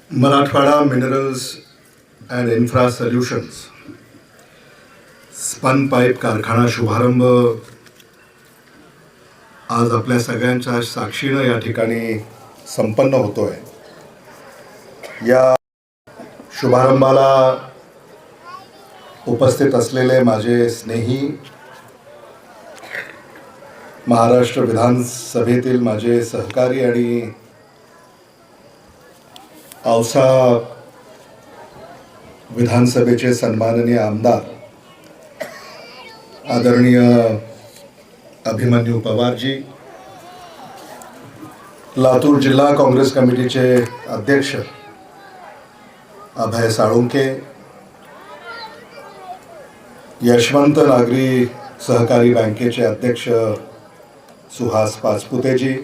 Marathwada minerals and infra solutions spun pipe कारखाना शुभारंभ आज आपल्या सगळ्यांच्या साक्षीनं या ठिकाणी संपन्न होतोय। या शुभारंभाला उपस्थित असलेले माझे स्नेही, महाराष्ट्र विधानसभेतील माझे सहकारी आणि औसा विधानसभेचे सन्माननीय आमदार आदरणीय अभिमन्यू पवारजी, लातूर जिल्हा काँग्रेस कमिटीचे अध्यक्ष अभय साळुंके, यशवंत नागरी सहकारी बँकेचे अध्यक्ष सुहास पाचपुतेजी,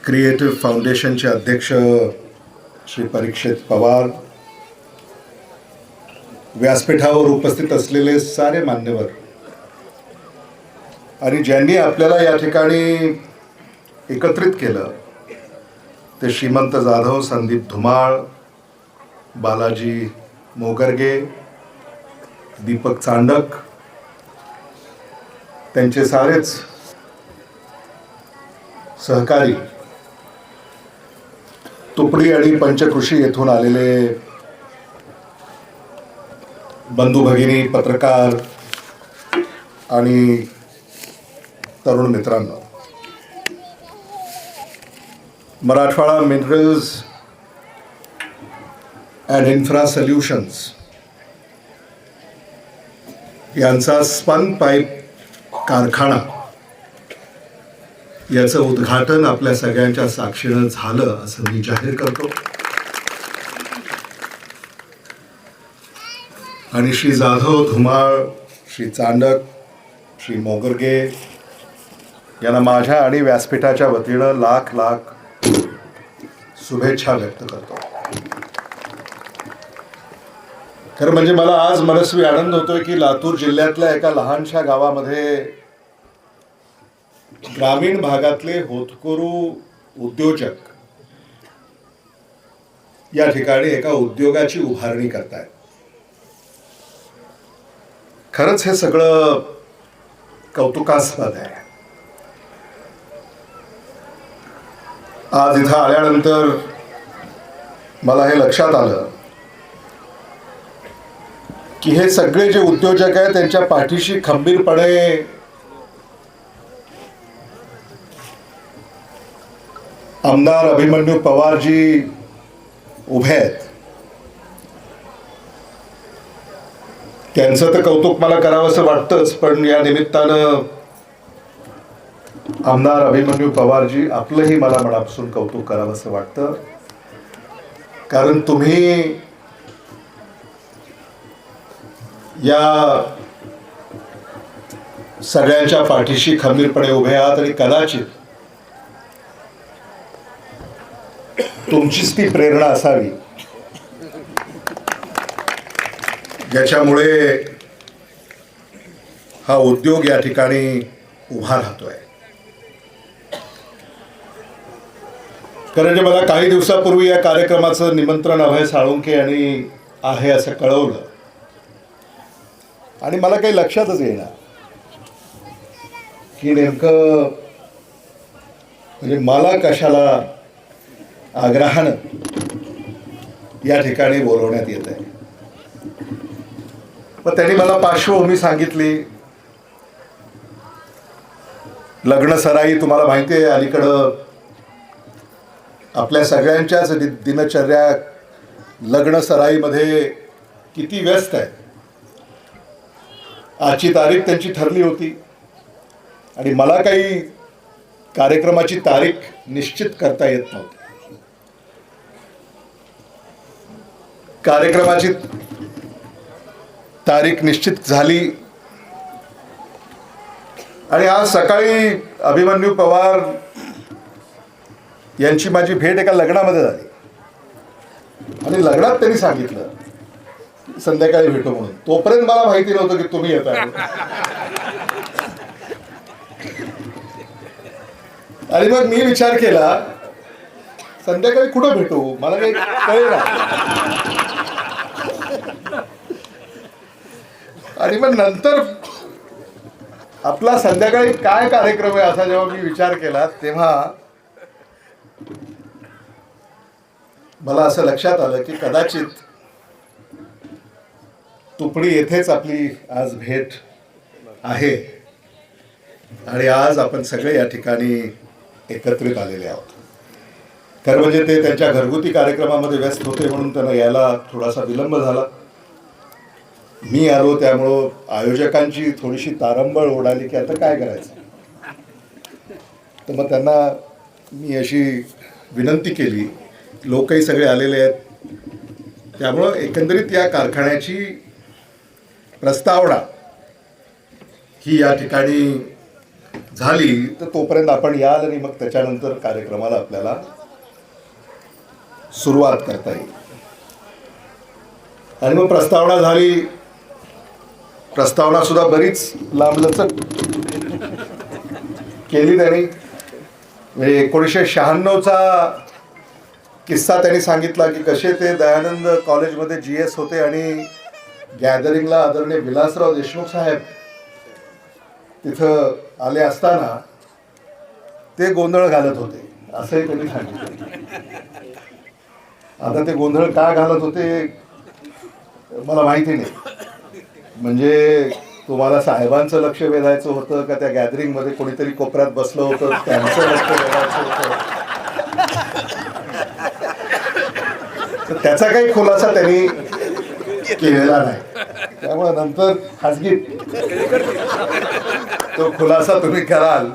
क्रिएटिव्ह फाउंडेशनचे अध्यक्ष श्री परीक्षित पवार, व्यासपीठावर उपस्थित असलेले सारे मान्यवर आणि ज्यांनी आपल्याला या ठिकाणी एकत्रित केलं ते श्रीमंत जाधव, संदीप धुमाळ, बालाजी मोगरगे, दीपक चांडक, त्यांचे सारेच सहकारी, तुपडी आणि पंचकृषी येथून आलेले बंधू भगिनी, पत्रकार आणि तरुण मित्रांनो, Marathwada minerals and infra solutions यांचा स्पन पाईप कारखाना याचं उद्घाटन आपल्या सगळ्यांच्या साक्षीनं झालं असं मी जाहीर करतो। आणि श्री जाधव, धुमाळ, श्री चांडक, श्री मोगरगे यांना माझ्या आणि व्यासपीठाच्या वतीनं लाख लाख शुभेच्छा व्यक्त करतो। खरं म्हणजे मला आज मनस्वी आनंद होतोय की लातूर जिल्ह्यातल्या एका लहानशा गावामध्ये ग्रामीण भागातले होतकरू उद्योजक या ठिकाणी एका उद्योगाची उभारणी करतायत। खरंच हे सगळं कौतुकास्पद आहे। आज इथं आल्यानंतर मला हे लक्षात आलं की हे सगळे जे उद्योजक आहेत त्यांच्या पाठीशी खंबीरपणे आमदार अभिमन्यू पवारजी उभे आहेत। त्यांचं तर कौतुक मला करावंसं वाटतंच, पण या निमित्तानं आमदार अभिमन्यू पवारजी आपलंही मला मनापासून कौतुक करावंसं वाटतं, कारण तुम्ही या सगळ्यांच्या पाठीशी खंबीरपणे उभे आहात आणि कदाचित तुमचीच ती प्रेरणा असावी ज्याच्यामुळे हा उद्योग या ठिकाणी उभा राहतोय। कारण मला काही दिवसापूर्वी या कार्यक्रमाचं निमंत्रण अभय साळुंके यांनी आहे असं कळवलं आणि मला काही लक्षातच येणार की नेमकं म्हणजे मला कशाला आग्रहानं या ठिकाणी बोलवण्यात येत आहे। पण त्यांनी मला पार्श्वभूमी सांगितली। लग्न सराई तुम्हाला माहिती आहे, अलीकडं आपल्या सगळ्यांच्याच दिनचर्या लग्न सराईमध्ये किती व्यस्त आहे। आजची तारीख त्यांची ठरली होती आणि मला काही कार्यक्रमाची तारीख निश्चित करता येत नव्हती। कार्यक्रमाची तारीख निश्चित झाली आणि आज सकाळी अभिमन्यू पवार यांची माझी भेट एका लग्नामध्ये झाली आणि लग्नात त्यांनी सांगितलं संध्याकाळी भेटू म्हणून। तोपर्यंत मला माहिती नव्हतं की तुम्ही येताय आणि मग मी विचार केला संध्याकाळी कुठं भेटू मला काही कळेल ना. आणि मग नंतर आपला संध्याकाळी काय कार्यक्रम आहे असा जेव्हा मी विचार केला तेव्हा मला असं लक्षात आलं की कदाचित तुपडी येथेच आपली आज भेट आहे आणि आज आपण सगळे या ठिकाणी एकत्रित आलेले आहोत. खरं म्हणजे ते त्यांच्या घरगुती कार्यक्रमामध्ये व्यस्त होते म्हणून त्यांना यायला थोडासा विलंब झाला. मी आलो त्यामुळं आयोजकांची थोडीशी तारंबळ उडाली की आता काय करायचं. तर मग त्यांना मी अशी विनंती केली, लोकही सगळे आलेले आहेत त्यामुळं एकंदरीत या कारखान्याची प्रस्तावना ही या ठिकाणी झाली तर तोपर्यंत आपण याल आणि मग त्याच्यानंतर कार्यक्रमाला आपल्याला सुरुवात करता येईल. आणि मग प्रस्तावना झाली. प्रस्तावना सुद्धा बरीच लांबलचक केली त्यांनी. म्हणजे 1996चा किस्सा त्यांनी सांगितला की कसे ते दयानंद कॉलेजमध्ये GS होते आणि गॅदरिंगला आदरणीय विलासराव देशमुख साहेब तिथं आले असताना ते गोंधळ घालत होते असंही त्यांनी सांगितलं. आता ते गोंधळ का घालत होते मला माहिती नाही. म्हणजे तुम्हाला साहेबांचं लक्ष वेधायचं होतं का त्या गॅदरिंगमध्ये कोणीतरी कोपऱ्यात बसलं होतं त्यांचं लक्ष वेधायचं होतं. तर त्याचा काही खुलासा त्यांनी केलेला नाही. त्यामुळे नंतर खाजगीत तो खुलासा तुम्ही कराल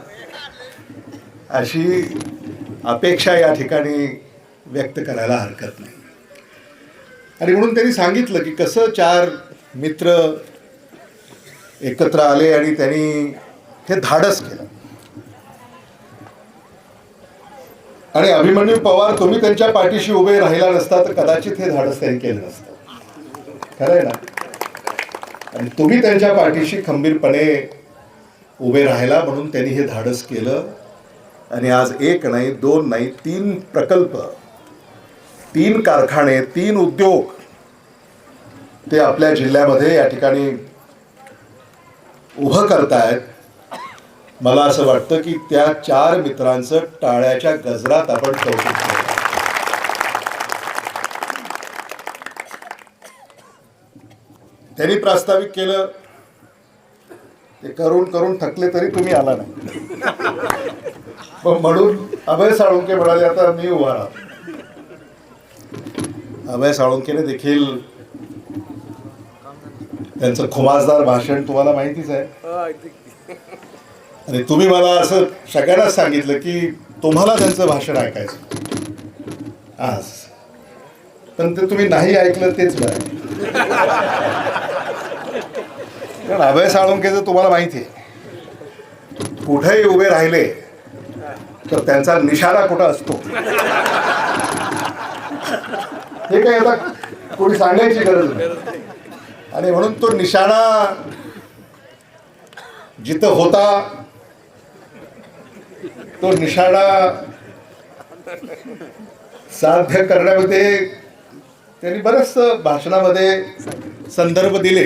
अशी अपेक्षा या ठिकाणी व्यक्त करायला हरकत नाही. आणि म्हणून त्यांनी सांगितलं की कसं 4 मित्र एकत्र आले आणि त्यांनी हे धाडस केलं. आणि अभिमन्यू पवार तुम्ही त्यांच्या पाठीशी उभे राहिला नसता तर कदाचित हे धाडस त्यांनी केलं नसतं. खरं आहे ना. आणि तुम्ही त्यांच्या पाठीशी खंबीरपणे उभे राहिला म्हणून त्यांनी हे धाडस केलं. आणि आज 1 नाही 2 नाही 3 प्रकल्प, 3 कारखाने, 3 उद्योग ते आपल्या जिल्ह्यामध्ये या ठिकाणी उभं करतायत. मला असं वाटतं की त्या 4 मित्रांचं टाळ्याच्या गजरात आपण कौतुक केलं. त्यांनी प्रास्ताविक केलं ते करून करून थकले तरी तुम्ही आला नाही. पण म्हणून अभय साळुंके म्हणाले आता मी उभा राहतो. अभय साळुंकेने देखील त्यांचं खुमासदार भाषण तुम्हाला माहितीच आहे. आणि तुम्ही मला असं सगळ्यांनाच सांगितलं की तुम्हाला त्यांचं भाषण ऐकायचं आज. पण ते तुम्ही नाही ऐकलं तेच बरं. कारण अभय साळुंकेचं तुम्हाला माहिती आहे कुठेही उभे राहिले तर त्यांचा निशाणा कुठं असतो हे काय आता कोणी सांगायची गरज नाही. आणि म्हणून तो निशाणा जिथं होता तो निशाणा साध्य करण्यामध्ये त्यांनी बरेच भाषणामध्ये संदर्भ दिले.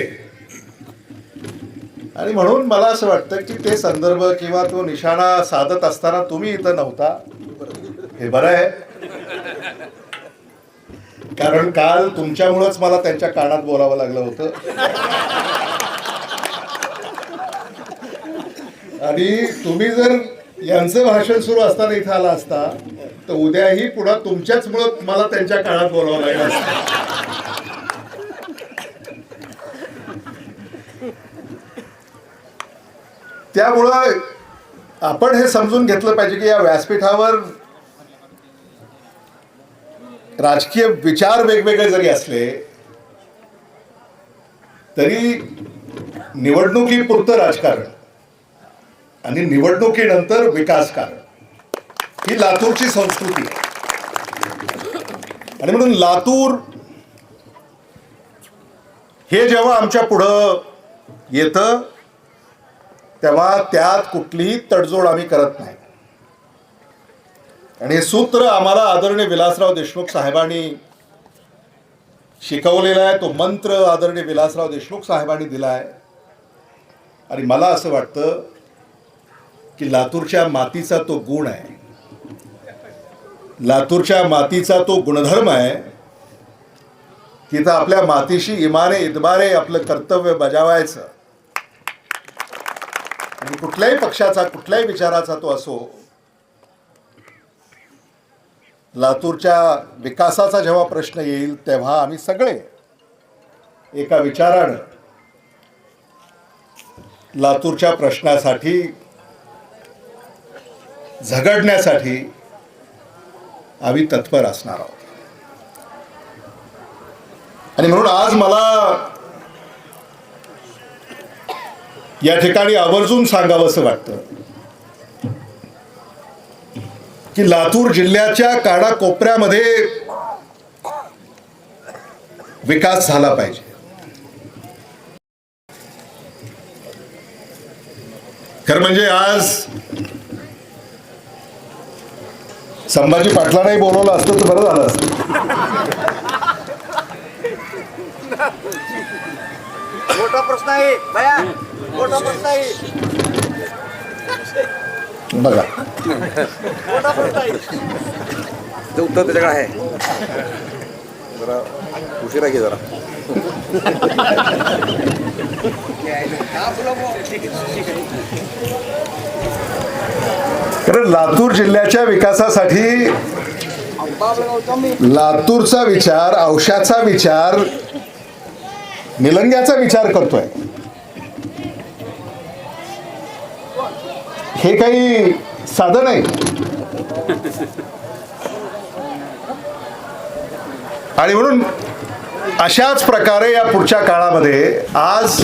आणि म्हणून मला असं वाटतं की ते संदर्भ किंवा तो निशाणा साधत असताना तुम्ही इथं नव्हता हे बरं आहे. कारण काल तुमच्यामुळंच मला त्यांच्या कानात बोलावं लागलं होतं. आणि तुम्ही जर यांचं भाषण सुरू असताना इथं आला असता तर उद्याही पुन्हा तुमच्याच मुळे मला त्यांच्या कानात बोलावं लागलं असतं. त्यामुळं आपण हे समजून घेतलं पाहिजे की या व्यासपीठावर राजकीय विचार वेगवेगळे जरी असले तरी निवडणुकीपुरतं राजकारण आणि निवडणुकीनंतर विकासकारण ही लातूरची संस्कृती आहे. आणि म्हणून लातूर हे जेव्हा आमच्या पुढं येतं तेव्हा त्यात कुठलीही तडजोड आम्ही करत नाही. आणि हे सूत्र आम्हाला आदरणीय विलासराव देशमुख साहेबांनी शिकवलेला आहे, तो मंत्र आदरणीय विलासराव देशमुख साहेबांनी दिला आहे. आणि मला असं वाटतं की लातूरच्या मातीचा तो गुण आहे, लातूरच्या मातीचा तो गुणधर्म आहे की तर आपल्या मातीशी इमाने इतबारे आपलं कर्तव्य बजावायचं. आणि कुठल्याही पक्षाचा कुठल्याही विचाराचा तो असो, लातूरच्या विकासाचा जेव्हा प्रश्न येईल तेव्हा आम्ही सगळे एका विचारानं लातूरच्या प्रश्नासाठी झगडण्यासाठी आम्ही तत्पर असणार आहोत. आणि म्हणून आज मला या ठिकाणी आवर्जून सांगावंसं वाटतं की लातूर जिल्ह्याच्या कानाकोपऱ्यामध्ये विकास झाला पाहिजे. खरं म्हणजे आज संभाजी पाटलांनाही बोलवलं असतं तर बरं झालं असतं. मोठा प्रश्न आहे भैया, मोठा प्रश्न आहे बघा. मोठा प्रश्न आहे. ते उत्तर त्याच्याकडे आहे. जरा उशिरा घे जरा. कारण लातूर जिल्ह्याच्या विकासासाठी लातूरचा विचार, औषधाचा विचार, निलंग्याचा विचार करतोय. हे काही साधं नाही. आणि म्हणून अशाच प्रकारे या पुढच्या काळामध्ये आज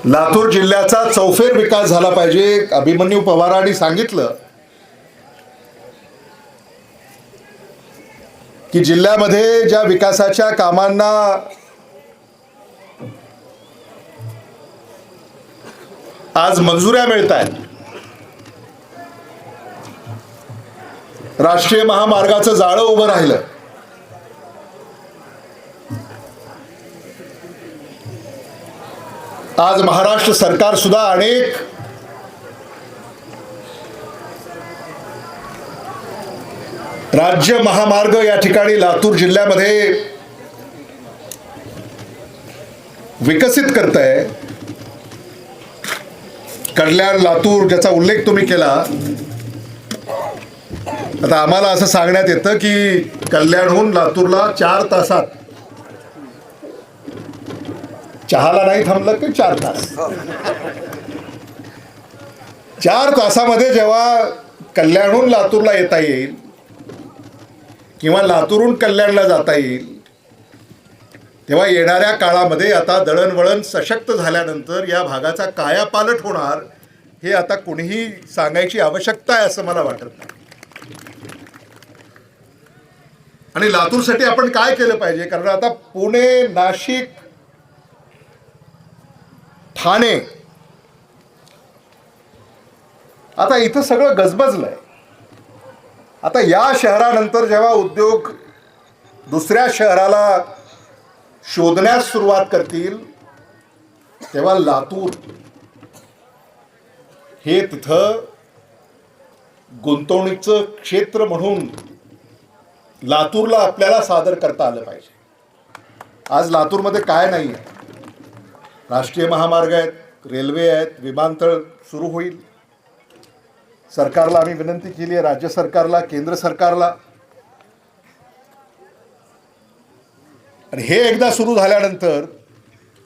लातूर जिल्ह्याचा चौफेर विकास झाला पाहिजे. अभिमन्यू पवारांनी सांगितलं की जिल्ह्यामध्ये ज्या विकासाच्या कामांना आज मंजुऱ्या मिळत आहेत, राष्ट्रीय महामार्गाचं जाळं उभं राहिलं, आज महाराष्ट्र सरकार सुद्धा अनेक राज्य महामार्ग या ठिकाणी लातूर जिल्ह्यामध्ये विकसित करत आहे. कल्याण लातूर ज्याचा उल्लेख तुम्ही केला, आता आम्हाला असं सांगण्यात येतं की कल्याणहून लातूरला 4 तासात, चहाला नाही थांबलं की 4 तास, 4 तासामध्ये जेव्हा कल्याणहून लातूरला येता येईल किंवा लातूरहून कल्याणला जाता येईल, तेव्हा येणाऱ्या काळामध्ये आता दळणवळण सशक्त झाल्यानंतर या भागाचा कायापालट होणार हे आता कोणीही सांगायची आवश्यकता आहे असं मला वाटत नाही. आणि लातूरसाठी आपण काय केलं पाहिजे, कारण आता पुणे, नाशिक, ठाणे, आता इथं सगळं गजबजलंय. आता या शहरानंतर जेव्हा उद्योग दुसऱ्या शहराला शोधण्यास सुरुवात करतील तेव्हा लातूर हे तिथं गुंतवणुकीचं क्षेत्र म्हणून लातूरला आपल्याला सादर करता आलं पाहिजे. आज लातूरमध्ये काय नाही आहे, राष्ट्रीय महामार्ग आहेत, रेल्वे आहेत, विमानतळ सुरू होईल. सरकारला आम्ही विनंती केली आहे, राज्य सरकारला, केंद्र सरकारला. आणि हे एकदा सुरू झाल्यानंतर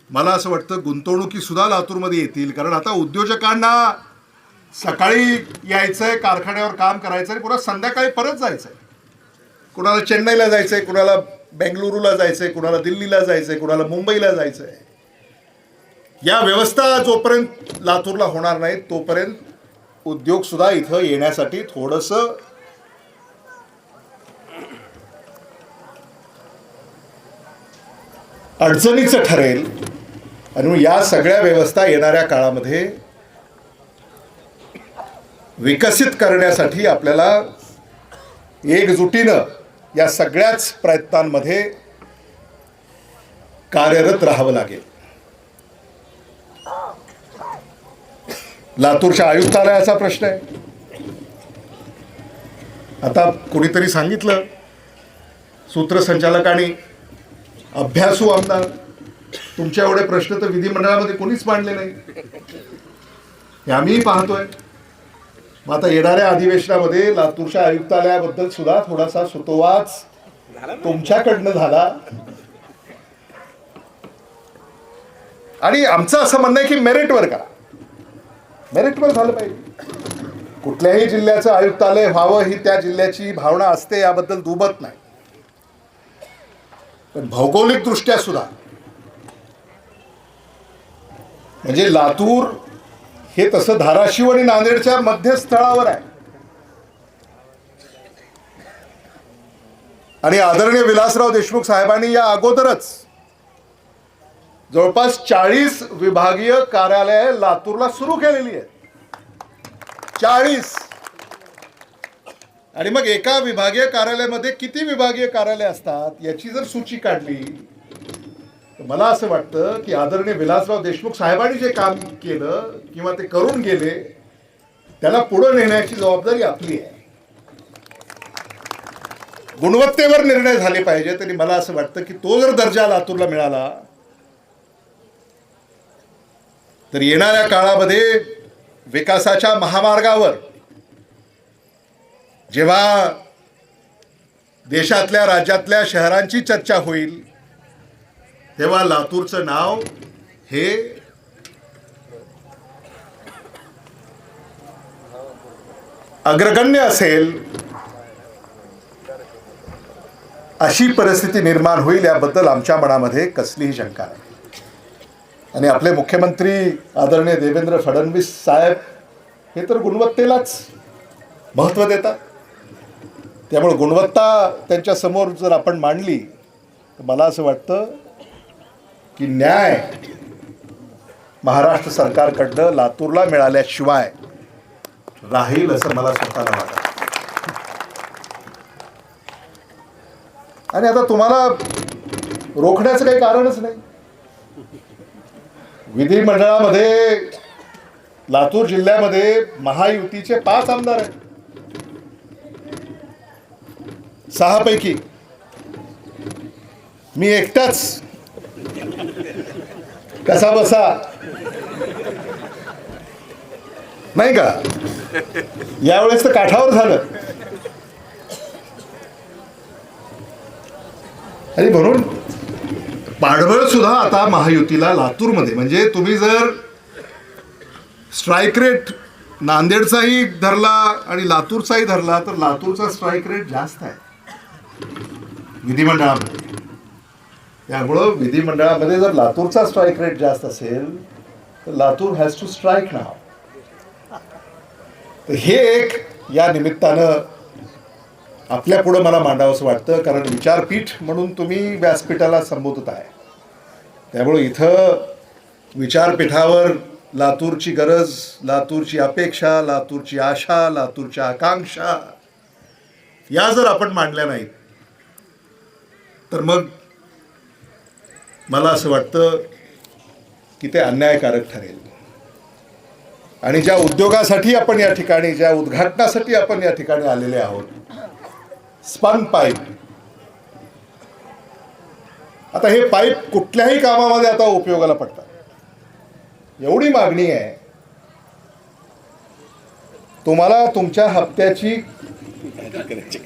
मला असं वाटतं गुंतवणुकी सुद्धा लातूरमध्ये येतील. कारण आता उद्योजकांना सकाळी यायचंय, कारखान्यावर काम करायचं आणि पुन्हा संध्याकाळी परत जायचंय. कुणाला चेन्नईला जायचंय, कुणाला बेंगलुरूला जायचंय, कुणाला दिल्लीला जायचंय, कुणाला मुंबईला जायचंय. या व्यवस्था जोपर्यंत लातूरला होणार नाही तोपर्यंत उद्योग सुद्धा इथं येण्यासाठी थोडंसं अडचणीचं ठरेल. आणि या सगळ्या व्यवस्था येणाऱ्या काळामध्ये विकसित करण्यासाठी आपल्याला एकजुटीनं या सगळ्याच प्रयत्नांमध्ये कार्यरत राहावं लागेल. लातूरच्या आयुक्तालयाचा प्रश्न आहे. आता कोणीतरी सांगितलं, सूत्रसंचालकांनी, अभ्यासू आमदार, तुमच्या एवढे प्रश्न तर विधिमंडळामध्ये कोणीच मांडले नाही, हे आम्हीही पाहतोय. मग आता येणाऱ्या अधिवेशनामध्ये लातूरच्या आयुक्तालयाबद्दल सुद्धा थोडासा सुतोवाच तुमच्याकडनं झाला. आणि आमचं असं म्हणणं आहे की मेरिटवर करा, मेरिटवर झालं पाहिजे. कुठल्याही जिल्ह्याचं आयुक्तालय व्हावं ही त्या जिल्ह्याची भावना असते, याबद्दल दुमत नाही. पण भौगोलिक दृष्ट्या सुद्धा म्हणजे लातूर हे तसं धाराशिव आणि नांदेडच्या मध्यस्थळावर आहे. आणि आदरणीय विलासराव देशमुख साहेबांनी या अगोदरच जवळपास 40 विभागीय कार्यालये लातूरला सुरू केलेली आहेत. 40. आणि मग एका विभागीय कार्यालयामध्ये किती विभागीय कार्यालय असतात याची जर सूची काढली तर मला असं वाटतं की आदरणीय विलासराव देशमुख साहेबांनी जे काम केलं किंवा ते करून गेले त्याला पुढे नेण्याची जबाबदारी आपली आहे. गुणवत्तेवर निर्णय झाले पाहिजे. तरी मला असं वाटतं की तो जर दर्जा लातूरला मिळाला तर येणाऱ्या काळामध्ये विकासाच्या महामार्गावर जेव्हा देशातल्या राज्यातल्या शहरांची चर्चा होईल तेव्हा लातूरचं नाव हे अग्रगण्य असेल अशी परिस्थिती निर्माण होईल याबद्दल आमच्या मनामध्ये कसलीही शंका नाही. आणि आपले मुख्यमंत्री आदरणीय देवेंद्र फडणवीस साहेब हे तर गुणवत्तेलाच महत्त्व देतात. त्यामुळे गुणवत्ता त्यांच्या समोर जर आपण मांडली तर मला असं वाटतं की न्याय महाराष्ट्र सरकारकडनं लातूरला मिळाल्याशिवाय राहील असं मला स्वतःला वाटतं. आणि आता तुम्हाला रोखण्याचं काही कारणच नाही. विधिमंडळामध्ये लातूर जिल्ह्यामध्ये महायुतीचे 5 आमदार आहेत. 6 पैकी मी एकटाच कसा बसा नाही का. यावेळेस तर काठावर झालं. आणि म्हणून पाठबळ सुद्धा आता महायुतीला लातूरमध्ये, म्हणजे तुम्ही जर स्ट्राईक रेट नांदेडचाही धरला आणि लातूरचाही धरला तर लातूरचा स्ट्राईक रेट जास्त आहे विधिमंडळामध्ये. त्यामुळं विधिमंडळामध्ये जर लातूरचा स्ट्राईक रेट जास्त असेल तर लातूर हॅज टू स्ट्राईक नाव. तर हे एक या निमित्तानं आपल्या पुढं मला मांडावंसं वाटतं. कारण विचारपीठ म्हणून तुम्ही व्यासपीठाला संबोधत आहे. त्यामुळे इथं विचारपीठावर लातूरची गरज, लातूरची अपेक्षा, लातूरची आशा, लातूरच्या आकांक्षा या जर आपण मांडल्या नाहीत तर मग मला असं वाटतं की ते अन्यायकारक ठरेल. आणि ज्या उद्योगासाठी आपण या ठिकाणी, ज्या उद्घाटनासाठी आपण या ठिकाणी आलेले आहोत, स्पन पाईप, आता हे पाईप कुठल्याही कामामध्ये आता उपयोगाला पडतात. एवढी मागणी आहे. तुम्हाला तुमच्या हप्त्याची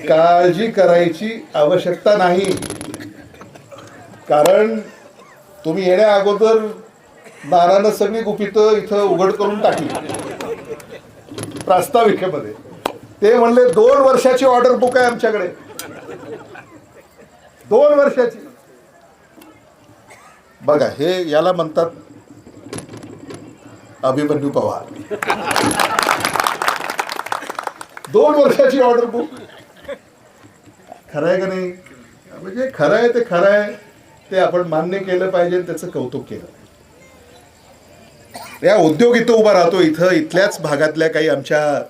काळजी करायची आवश्यकता नाही. कारण तुम्ही येण्या अगोदर नानानं सगळी गुपितं इथं उघड करून टाकली प्रास्ताविकेमध्ये. ते म्हणले 2 वर्षाची ऑर्डर बुक आहे आमच्याकडे, 2 वर्षाची. बघा, हे याला म्हणतात अभिमन्यू पवार. 2 वर्षाची ऑर्डर बुक. खरं आहे का नाही? म्हणजे खरं आहे ते खरं आहे, ते आपण मान्य केलं पाहिजे, त्याचं कौतुक केलं. या उद्योग इथं उभा राहतो. इथं इथल्याच भागातल्या काही आमच्या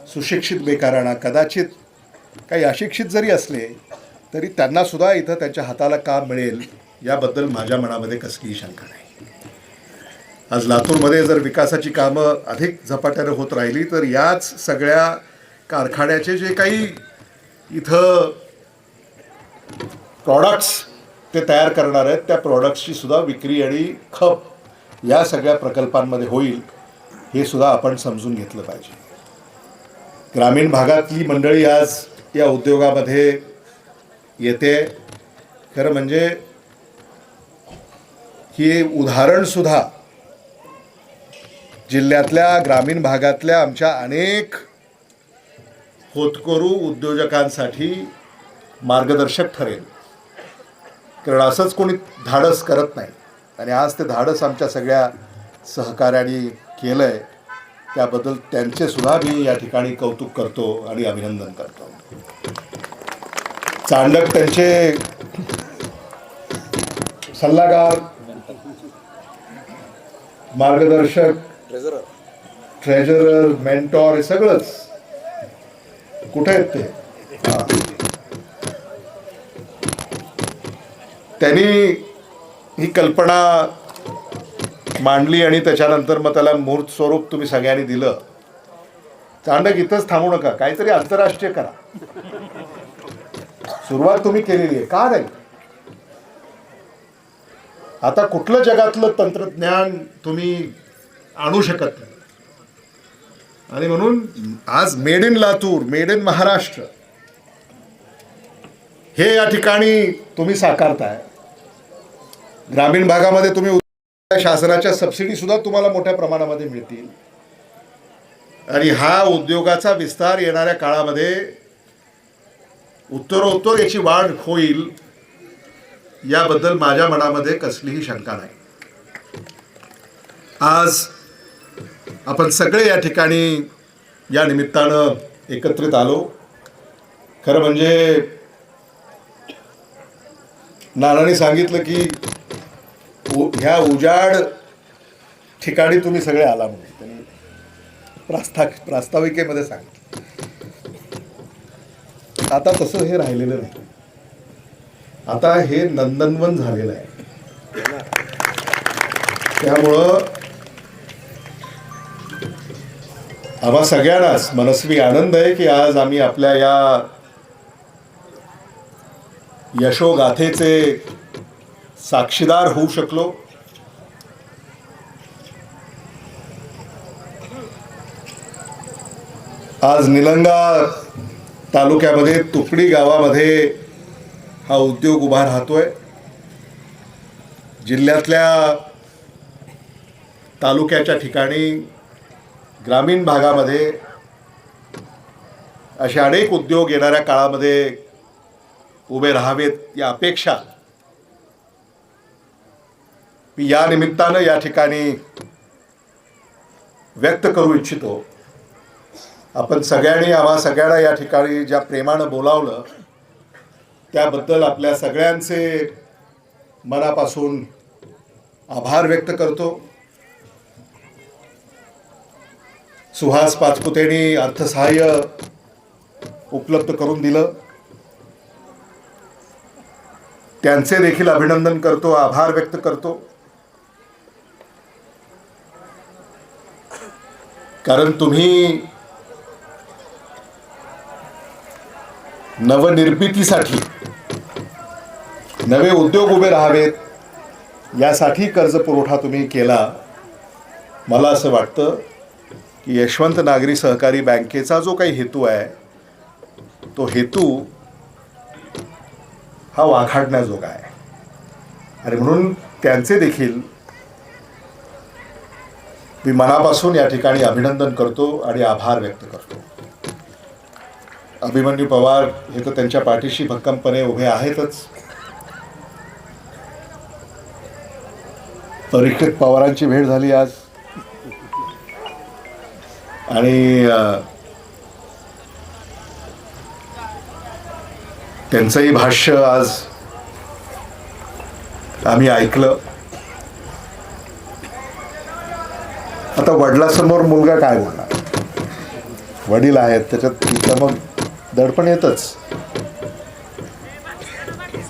सुशिक्षित बेकारांना, कदाचित काही अशिक्षित जरी असले तरी त्यांनासुद्धा इथं त्यांच्या हाताला काम मिळेल याबद्दल माझ्या मनामध्ये कसलीही शंका नाही. आज लातूरमध्ये जर विकासाची कामं अधिक झपाट्यानं होत राहिली तर याच सगळ्या कारखान्याचे जे काही इथं प्रॉडक्ट्स ते तयार करणार आहेत त्या प्रॉडक्ट्सची सुद्धा विक्री आणि खप या सगळ्या प्रकल्पांमध्ये होईल हे सुद्धा आपण समजून घेतलं पाहिजे. ग्रामीण भागातली मंडळी आज या उद्योगामध्ये येते. खरं म्हणजे ही उदाहरणसुद्धा जिल्ह्यातल्या ग्रामीण भागातल्या आमच्या अनेक होतकरू उद्योजकांसाठी मार्गदर्शक ठरेल. कारण असंच कोणी धाडस करत नाही आणि आज ते धाडस आमच्या सगळ्या सहकार्याने केलं आहे. त्याबद्दल त्यांचेसुद्धा मी या ठिकाणी कौतुक करतो आणि अभिनंदन करतो. चांडक त्यांचे सल्लागार, मार्गदर्शक, ट्रेजरर, मेंटॉर हे सगळंच कुठे आहेत ते? त्यांनी ही कल्पना मांडली आणि त्याच्यानंतर मग त्याला मूर्त स्वरूप तुम्ही सगळ्यांनी दिलं. चांडक इथंच थांबू नका, काहीतरी आंतरराष्ट्रीय करा. सुरुवात तुम्ही केलेली आहे, का नाही? आता कुठलं जगातलं तंत्रज्ञान तुम्ही आणू शकत नाही आणि म्हणून आज made in Latur, made in Maharashtra हे या ठिकाणी तुम्ही साकारताय. ग्रामीण भागामध्ये तुम्ही शासनाच्या सबसिडी सुद्धा तुम्हाला मोठ्या प्रमाणामध्ये मिळतील आणि हा उद्योगाचा विस्तार येणाऱ्या काळामध्ये उत्तरोत्तर याची वाढ होईल याबद्दल माझ्या मनामध्ये कसलीही शंका नाही. आज आपण सगळे या ठिकाणी या निमित्तानं एकत्रित आलो. खरं म्हणजे नानांनी सांगितलं की ह्या उजाड ठिकाणी तुम्ही सगळे आला म्हणून त्यांनी प्रास्ताविकेमध्ये सांगितलं. आता तसं हे राहिलेलं नाही. आता हे नंदनवन झालेलं आहे. त्यामुळं आम्हा सगळ्यांनाच मनस्वी आनंद आहे की आज आम्ही आपल्या या यशोगाथेचे साक्षीदार होऊ शकलो. आज निलंगा तालुक्यामध्ये तुकडी गावामध्ये हा उद्योग उभा राहतोय. जिल्ह्यातल्या तालुक्याच्या ठिकाणी ग्रामीण भागामध्ये असे अनेक उद्योग येणाऱ्या काळामध्ये उभे राहावेत या अपेक्षा मी या निमित्तानं या ठिकाणी व्यक्त करू इच्छितो. आपण सगळ्यांनी आम्हा सगळ्यांना या ठिकाणी ज्या प्रेमानं बोलावलं त्याबद्दल आपल्या सगळ्यांचे मनापासून आभार व्यक्त करतो. सुहास पाचपुतेंनी अर्थसहाय्य उपलब्ध करून दिलं, त्यांचे देखील अभिनंदन करतो, आभार व्यक्त करतो. कारण तुम्ही नवनिर्मितीसाठी नवे उद्योग उभे राहावेत यासाठी कर्ज पुरवठा तुम्ही केला. मला असं वाटतं की यशवंत नागरी सहकारी बँकेचा जो काही हेतू आहे तो हेतू हा वाखाणण्याजोगा आहे आणि म्हणून त्यांचे देखील मी मनापासून या ठिकाणी अभिनंदन करतो आणि आभार व्यक्त करतो. अभिमन्यू पवार हे तर त्यांच्या पाठीशी भक्कमपणे उभे आहेतच. परीक्षित पवारांची भेट झाली आज आणि त्यांचंही भाष्य आज आम्ही ऐकलं. आता वडिलांसमोर मुलगा काय बोलणार? वडील आहेत, त्याच्यात तिथं मग दडपण येतच.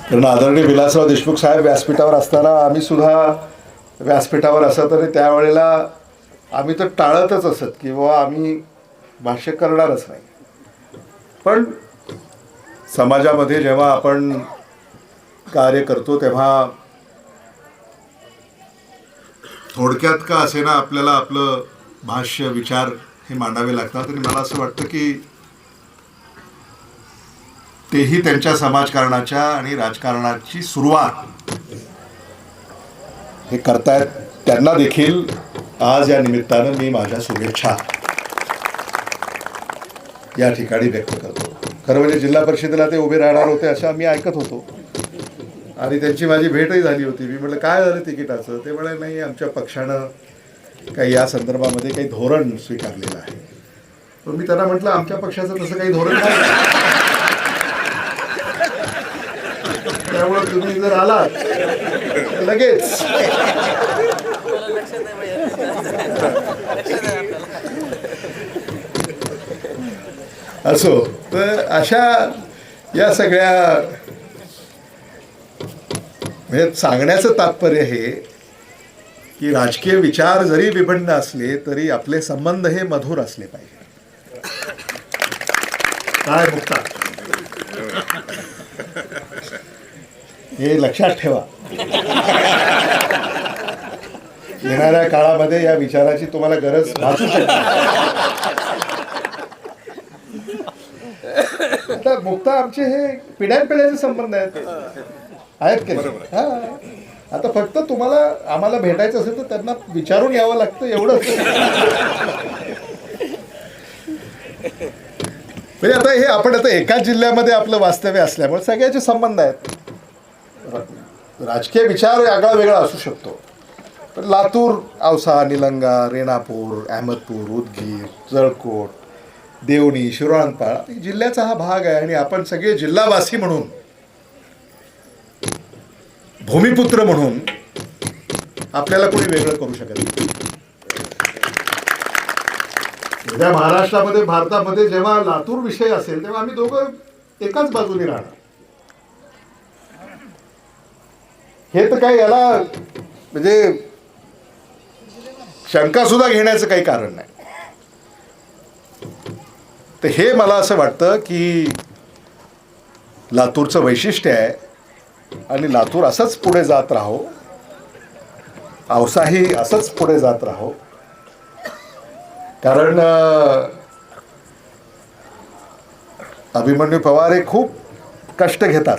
कारण आदरणीय विलासराव देशमुख साहेब व्यासपीठावर असताना आम्ही सुद्धा व्यासपीठावर असत, तरी त्यावेळेला आम्ही तर टाळतच असत की बाबा आम्ही भाष्य करणारच नाही. पण समाजामध्ये जेव्हा आपण कार्य करतो तेव्हा थोडक्यात का असेना आपल्याला आपलं भाष्य विचार हे मांडावे लागतात. आणि मला असं वाटतं की तेही त्यांच्या समाजकारणाच्या आणि राजकारणाची सुरुवात हे करतायत. त्यांना देखील आज या निमित्तानं मी माझ्या शुभेच्छा या ठिकाणी व्यक्त करतो. खरं म्हणजे जिल्हा परिषदेला ते उभे राहणार होते असं आम्ही ऐकत होतो आणि त्यांची माझी भेटही झाली होती. मी म्हटलं काय झालं तिकिटाचं? ते म्हणाले नाही, आमच्या पक्षानं काही या संदर्भामध्ये काही धोरण स्वीकारलेलं आहे. पण मी त्यांना म्हटलं आमच्या पक्षाचं तसं काही धोरण नाही, त्यामुळे तुम्ही जर आलात लगेच असो. तर अशा या सगळ्या म्हणजे सांगण्याचं तात्पर्य हे की राजकीय विचार जरी विभिन्न असले तरी आपले संबंध हे मधुर असले पाहिजे. काय मुक्ता, हे लक्षात ठेवा. येणाऱ्या काळामध्ये या विचाराची तुम्हाला गरज भासू शकते. आता मुक्ता आमचे हे पिढ्यानपिढ्याचे संबंध आहेत की नाही? हा, आता फक्त तुम्हाला आम्हाला भेटायचं असेल तर त्यांना विचारून यावं लागतं एवढंच. म्हणजे आता हे आपण आता एकाच जिल्ह्यामध्ये आपलं वास्तव्य असल्यामुळे सगळ्याचे संबंध आहेत. राजकीय विचार आगळा वेगळा असू शकतो, पण लातूर, औसा, निलंगा, रेणापूर, अहमदपूर, उदगीर, जळकोट, देवणी, शिरोळांपाळ जिल्ह्याचा हा भाग आहे. आणि आपण सगळे जिल्हावासी म्हणून, भूमिपुत्र म्हणून आपल्याला कोणी वेगळं करू शकत नाही. उद्या महाराष्ट्रामध्ये, भारतामध्ये जेव्हा लातूर विषय असेल तेव्हा आम्ही दोघं एकाच बाजूने राहणार. हे तर काही याला म्हणजे शंका सुद्धा घेण्याचं काही कारण नाही. तर हे मला असं वाटतं की लातूरचं वैशिष्ट्य आहे आणि लातूर असंच पुढे जात राहो, औसाही असंच पुढे जात राहो. कारण अभिमन्यू पवार हे खूप कष्ट घेतात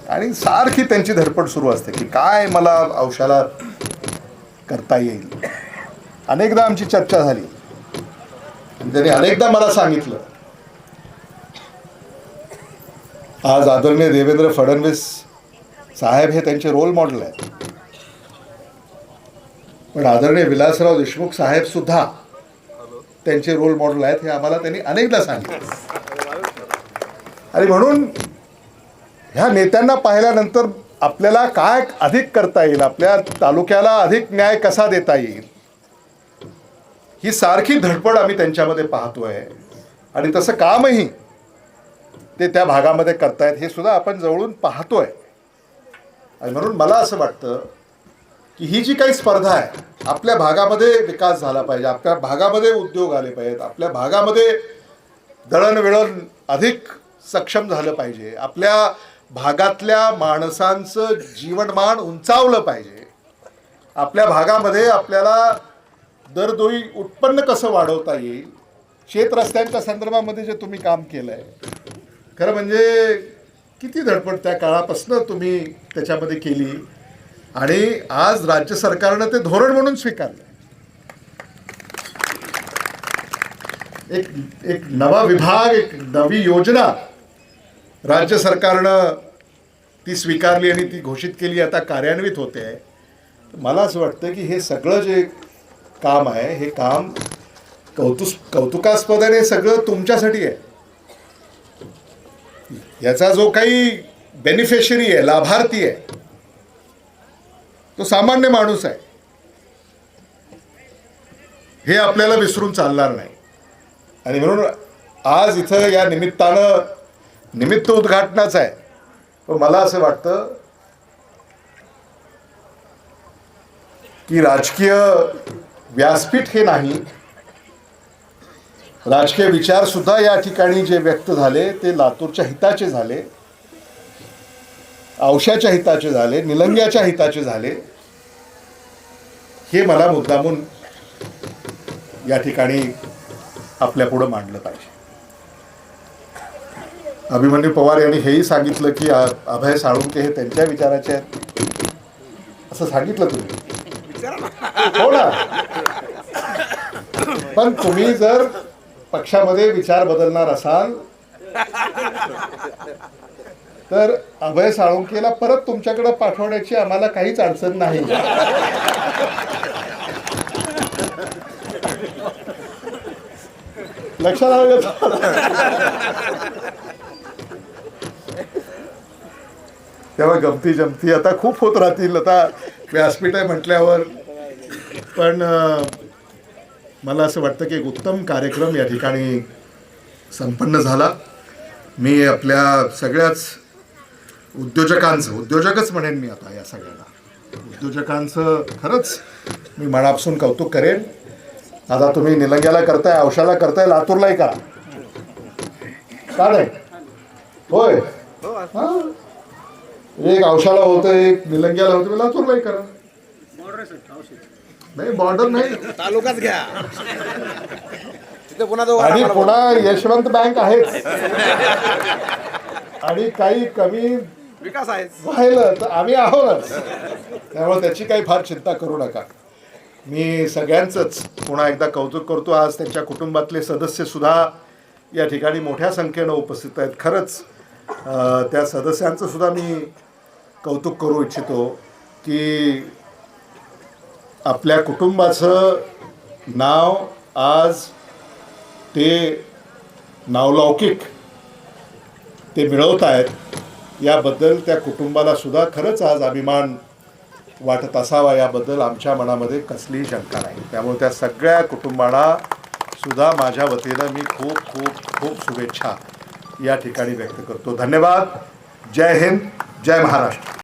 आणि सारखी त्यांची धडपड सुरू असते की काय मला औषधाला करता येईल. अनेकदा आमची चर्चा झाली आणि त्यांनी अनेकदा मला सांगितलं, आज आदरणीय देवेंद्र फडणवीस साहेब हे त्यांचे रोल मॉडेल आहेत, पण आदरणीय विलासराव देशमुख साहेब सुद्धा त्यांचे रोल मॉडेल आहेत हे आम्हाला त्यांनी अनेकदा सांगितलं. आणि म्हणून ह्या नेत्यांना पाहिल्यानंतर आपल्याला काय अधिक करता येईल, आपल्या तालुक्याला अधिक न्याय कसा देता येईल, ही सारखी धडपड आम्ही त्यांच्यामध्ये पाहतोय. आणि तसं कामही ते त्या भागामध्ये करतायत हे सुद्धा आपण जवळून पाहतोय. आणि म्हणून मला असं वाटतं की ही जी काही स्पर्धा आहे, आपल्या भागामध्ये विकास झाला पाहिजे, आपल्या भागामध्ये उद्योग आले पाहिजेत, आपल्या भागामध्ये दळणवळण अधिक सक्षम झालं पाहिजे, आपल्या भागातल्या माणसांचं जीवनमान उंचावलं पाहिजे, आपल्या भागामध्ये आपल्याला दरडोई उत्पन्न कसं वाढवता येईल. शेत रस्त्यांच्या संदर्भामध्ये जे तुम्ही काम केलं आहे, खरं म्हणजे किती धडपड त्या काळापासून तुम्ही त्याच्यामध्ये केली आणि आज राज्य सरकारनं ते धोरण म्हणून स्वीकारलं. एक नवा विभाग, एक नवी योजना राज्य सरकारनं ती स्वीकारली आणि ती घोषित केली, आता कार्यान्वित होते आहे. मला असं वाटतं की हे सगळं जे काम आहे हे काम कौतुकास्पदाने सगळं तुमच्यासाठी आहे. याचा जो काही बेनिफिशरी आहे, लाभार्थी आहे, तो सामान्य माणूस आहे. हे आपल्याला विसरून चालणार नाही. आणि म्हणून आज इथं या निमित्तानं निमित्त उद्घाटनाचं आहे. पण मला असं वाटतं की राजकीय व्यासपीठ हे नाही, राजकीय विचार सुद्धा या ठिकाणी जे व्यक्त झाले ते लातूरच्या हिताचे झाले, औशाच्या हिताचे झाले, निलंग्याच्या हिताचे झाले. हे मला मुद्दामून या ठिकाणी आपल्या पुढं मांडलं पाहिजे. अभिमन्यू पवार यांनी हेही सांगितलं की अभय साळुंके हे त्यांच्या विचाराचे आहेत, असं सांगितलं तुम्ही. हो ना. पण तुम्ही जर पक्षामध्ये विचार बदलणार असाल तर अभय साळुंकेला परत तुमच्याकडे पाठवण्याची आम्हाला काहीच अडचण नाही. लक्षात आलं का? तेव्हा गमती जमती आता खूप होत राहतील. आता व्यासपीठ आहे म्हटल्यावर. पण मला असं वाटतं की एक उत्तम कार्यक्रम या ठिकाणी संपन्न झाला. मी आपल्या सगळ्याच उद्योजकच म्हणेन मी आता, या सगळ्यांना उद्योजकांचं खरंच मी मनापासून कौतुक करेन. आता तुम्ही निलंग्याला करताय, औशाला करताय, लातूरलाही करा. का नाही? होय, हां. एक औशाला होतं, एक निलंग्याला होतं, लातूरलाही करा. नाही, बॉर्डर नाही, तालुकाच घ्या. तिथे पुन्हा आणि पुन्हा यशवंत बँक आहेच. आणि काही कमी विकास आहे राहिलं तर आम्ही आहोतच. त्यामुळे त्याची काही फार चिंता करू नका. मी सगळ्यांचंच पुन्हा एकदा कौतुक करतो. आज त्यांच्या कुटुंबातले सदस्य सुद्धा या ठिकाणी मोठ्या संख्येनं उपस्थित आहेत. खरंच त्या सदस्यांचं सुद्धा मी कौतुक करू इच्छितो की आपल्या कुटुंबाचं नाव आज ते नावलौकिक ते मिळवत आहेत, याबद्दल त्या कुटुंबाला सुद्धा खरंच आज अभिमान वाटत असावा, याबद्दल आमच्या मनामध्ये कसलीही शंका नाही. त्यामुळे त्या सगळ्या कुटुंबाला सुद्धा माझ्या वतीनं मी खूप खूप खूप शुभेच्छा या ठिकाणी व्यक्त करतो. धन्यवाद. जय हिंद, जय महाराष्ट्र.